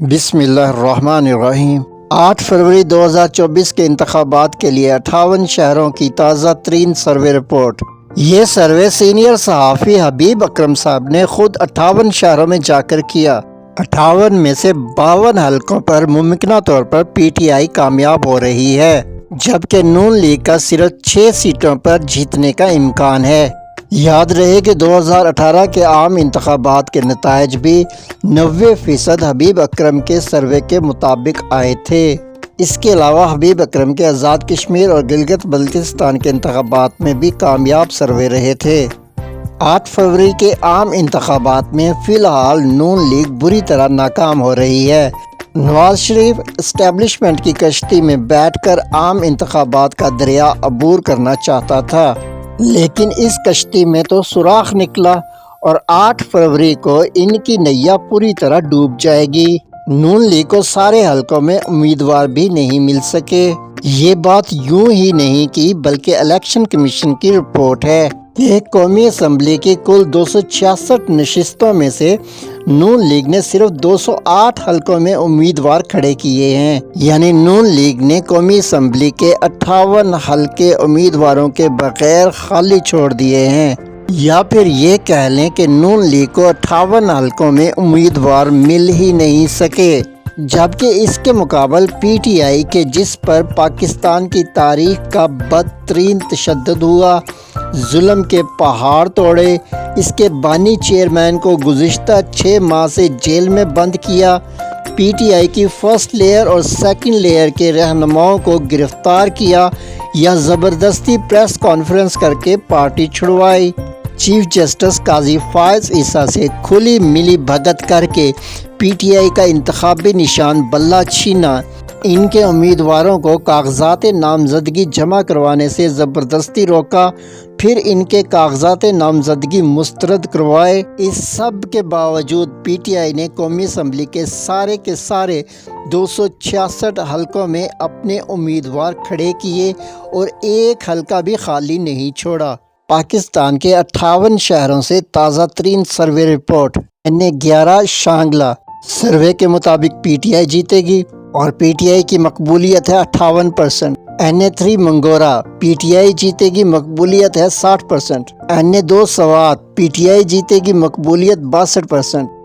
بسم اللہ الرحمن الرحیم۔ 8 فروری 2024 کے انتخابات کے لیے 58 شہروں کی تازہ ترین سروے رپورٹ۔ یہ سروے سینئر صحافی حبیب اکرم صاحب نے خود 58 شہروں میں جا کر کیا۔ 58 میں سے 52 حلقوں پر ممکنہ طور پر پی ٹی آئی کامیاب ہو رہی ہے، جبکہ نون لیگ کا صرف 6 سیٹوں پر جیتنے کا امکان ہے۔ یاد رہے کہ 2018 کے عام انتخابات کے نتائج بھی 90% حبیب اکرم کے سروے کے مطابق آئے تھے۔ اس کے علاوہ حبیب اکرم کے آزاد کشمیر اور گلگت بلتستان کے انتخابات میں بھی کامیاب سروے رہے تھے۔ 8 فروری کے عام انتخابات میں فی الحال نون لیگ بری طرح ناکام ہو رہی ہے۔ نواز شریف اسٹیبلشمنٹ کی کشتی میں بیٹھ کر عام انتخابات کا دریا عبور کرنا چاہتا تھا، لیکن اس کشتی میں تو سوراخ نکلا اور 8 فروری کو ان کی نیا پوری طرح ڈوب جائے گی۔ نون لیگ کو سارے حلقوں میں امیدوار بھی نہیں مل سکے۔ یہ بات یوں ہی نہیں کی بلکہ الیکشن کمیشن کی رپورٹ ہے کہ قومی اسمبلی کی کل 266 نشستوں میں سے نون لیگ نے صرف 208 حلقوں میں امیدوار کھڑے کیے ہیں، یعنی نون لیگ نے قومی اسمبلی کے 58 حلقے امیدواروں کے بغیر خالی چھوڑ دیے ہیں، یا پھر یہ کہہ لیں کہ نون لیگ کو 58 حلقوں میں امیدوار مل ہی نہیں سکے، جبکہ اس کے مقابل پی ٹی آئی کے جس پر پاکستان کی تاریخ کا بدترین تشدد ہوا، ظلم کے پہاڑ توڑے، اس کے بانی چیئرمین کو گزشتہ 6 ماہ سے جیل میں بند کیا، پی ٹی آئی کی فرسٹ لیئر اور سیکنڈ لیئر کے رہنماؤں کو گرفتار کیا یا زبردستی پریس کانفرنس کر کے پارٹی چھڑوائی، چیف جسٹس قاضی فائز عیسیٰ سے کھلی ملی بھگت کر کے پی ٹی آئی کا انتخابی نشان بلہ چھینا، ان کے امیدواروں کو کاغذات نامزدگی جمع کروانے سے زبردستی روکا، پھر ان کے کاغذات نامزدگی مسترد کروائے۔ اس سب کے باوجود پی ٹی آئی نے قومی اسمبلی کے سارے 266 حلقوں میں اپنے امیدوار کھڑے کیے اور ایک حلقہ بھی خالی نہیں چھوڑا۔ پاکستان کے 58 شہروں سے تازہ ترین survey report. N11 Shangla survey کے مطابق پی ٹی آئی جیتے گی اور پی ٹی آئی کی مقبولیت ہے 58%۔ N3 Mingora P T I جیتے گی، مقبولیت ہے 60%۔ N2 Swat P T I جیتے گی، مقبولیت 62%۔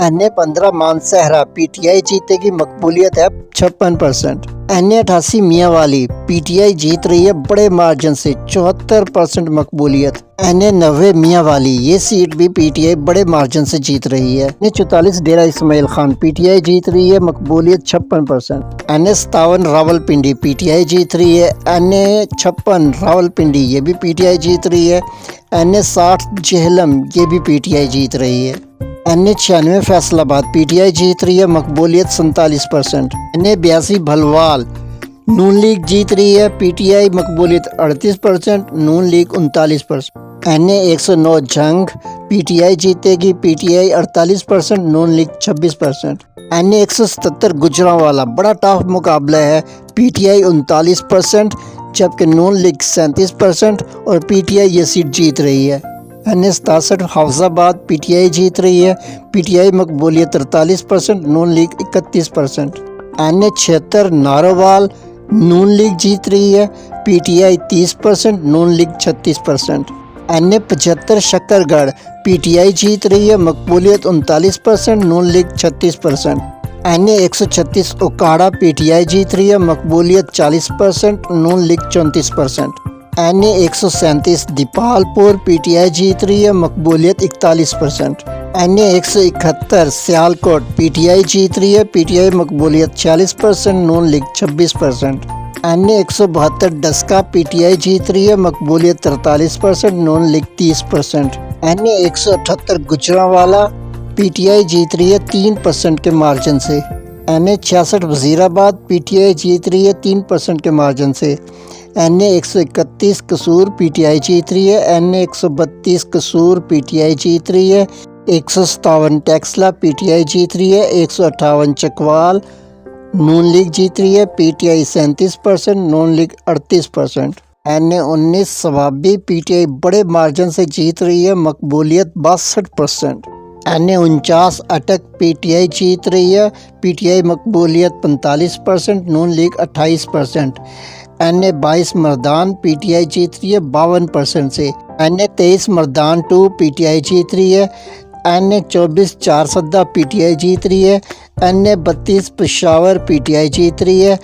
N15 Mansehra P T I جیتے گی، مقبولیت ہے 56%۔ N88 میاں والی پی ٹی آئی جیت رہی ہے بڑے مارجن سے، 74% مقبولیت۔ N90 میاں والی یہ سیٹ بھی پی ٹی آئی بڑے مارجن سے جیت رہی ہے۔ N44 Dera Ismail Khan P T I جیت رہی ہے، مقبولیت 56%۔ N57 Rawalpindi P T I جیت رہی ہے۔ N56 راولپنڈی یہ بھی پی ٹی آئی جیت رہی ہے۔ N60 جہلم یہ بھی پی ٹی آئی جیت رہی ہے۔ N96 فیصل آباد پی ٹی آئی جیت رہی ہے، مقبولیت 47%۔ N82 بھلوال نون لیگ جیت رہی ہے، پی ٹی آئی مقبولیت 38%، نون لیگ 39%۔ N109 جنگ پی ٹی آئی جیتے گی، پی ٹی آئی 48%، نون لیگ 26%۔ N177 گجرانوالا بڑا ٹف مقابلہ ہے، پی ٹی آئی 39%، جبکہ نون لیگ 37% اور پی ٹی آئی یہ سیٹ جیت رہی ہے۔ N67 حفظ آباد پی ٹی آئی جیت رہی ہے، پی ٹی آئی مقبولیت 43%، نون لیگ 31%۔ N76 نارووال نون لیگ جیت رہی ہے، پی ٹی آئی 30%، نون لیگ 36%۔ N75 شکر گڑھ پی ٹی آئی جیت رہی ہے، مقبولیت 39%، نون league 36%۔ N136 Okara P T I جیت رہی ہے، مقبولیت 40%، نون لیگ 34%۔ N137 دیپال پور پی ٹی آئی جیت رہی ہے، مقبولیت 41%۔ N171 Sialkot P T I جیت رہی ہے، پی ٹی آئی مقبولیت 40%، نون league 26%۔ N172 Daska P T I جیت رہی ہے، مقبولیت 43%، نون league 30%۔ N178 Gujranwala P T I جیت رہی ہے 3% کے مارجن سے۔ N66 وزیر آباد پی ٹی آئی جیت رہی ہے 3% کے مارجن سے۔ N131 Kasur P T I جیت رہی ہے، N132 Kasur P T I جیت رہی ہے، 157 ٹیکسلا پی ٹی آئی جیت رہی ہے، 158 چکوال نون لیگ جیت رہی ہے، پی ٹی آئی 37%، نون league 38%۔ N19 Swabi P T I بڑے مارجن سے جیت رہی ہے، مقبولیت 62%۔ N49 Attock P T I جیت رہی ہے، پی ٹی آئی مقبولیت 45%، نون league 28%۔ N22 Mardan P T I جیت رہی ہے 52% سے۔ N23 Mardan 2 P T I جیت رہی ہے۔ N24 Charsadda P T I جیت رہی ہے۔ N32 Peshawar P T I جیت رہی ہے۔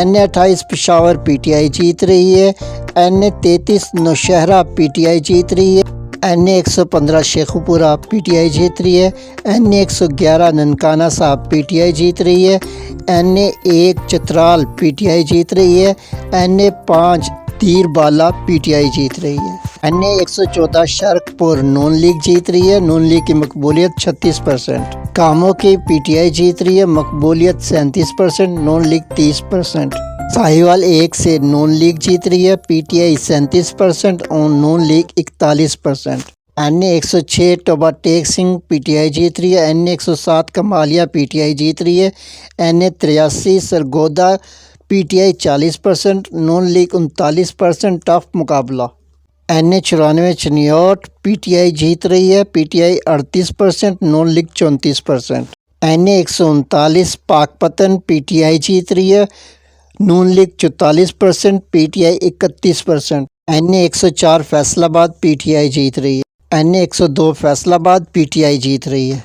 N28 Peshawar P T I جیت رہی ہے۔ N33 Nowshera P T I جیت رہی ہے۔ N115 Sheikhupura P T I جیت رہی ہے۔ N111 ننکانہ صاحب پی ٹی آئی جیت رہی ہے۔ N1 Chitral P T I جیت رہی ہے۔ N5 تیر بالا پی ٹی آئی جیت رہی ہے۔ N114 شرک پور نون لیگ جیت رہی ہے، نون لیگ کی مقبولیت 36%۔ کاموں کی پی ٹی آئی جیت رہی ہے، مقبولیت 37%، نون لیگ 30%۔ ساہیوال 1 سے نون لیگ جیت رہی ہے، پی ٹی آئی 37% اور نون league 41%۔ N106 Toba Tek Singh P T I جیت رہی ہے۔ N107 Kamalia P T I جیت رہی ہے۔ N83 Sargodha P T I 40%، نون لیگ 39%، ٹف مقابلہ۔ N94 Chiniot P T I جیت رہی ہے، پی ٹی آئی 38%، نون league 34%۔ N139 Pakpattan P T I جیت رہی ہے، نون league 44%، P T I 31%۔ N104 Faisalabad P T I جیت رہی ہے۔ N102 فیصل آباد پی ٹی آئی جیت رہی ہے۔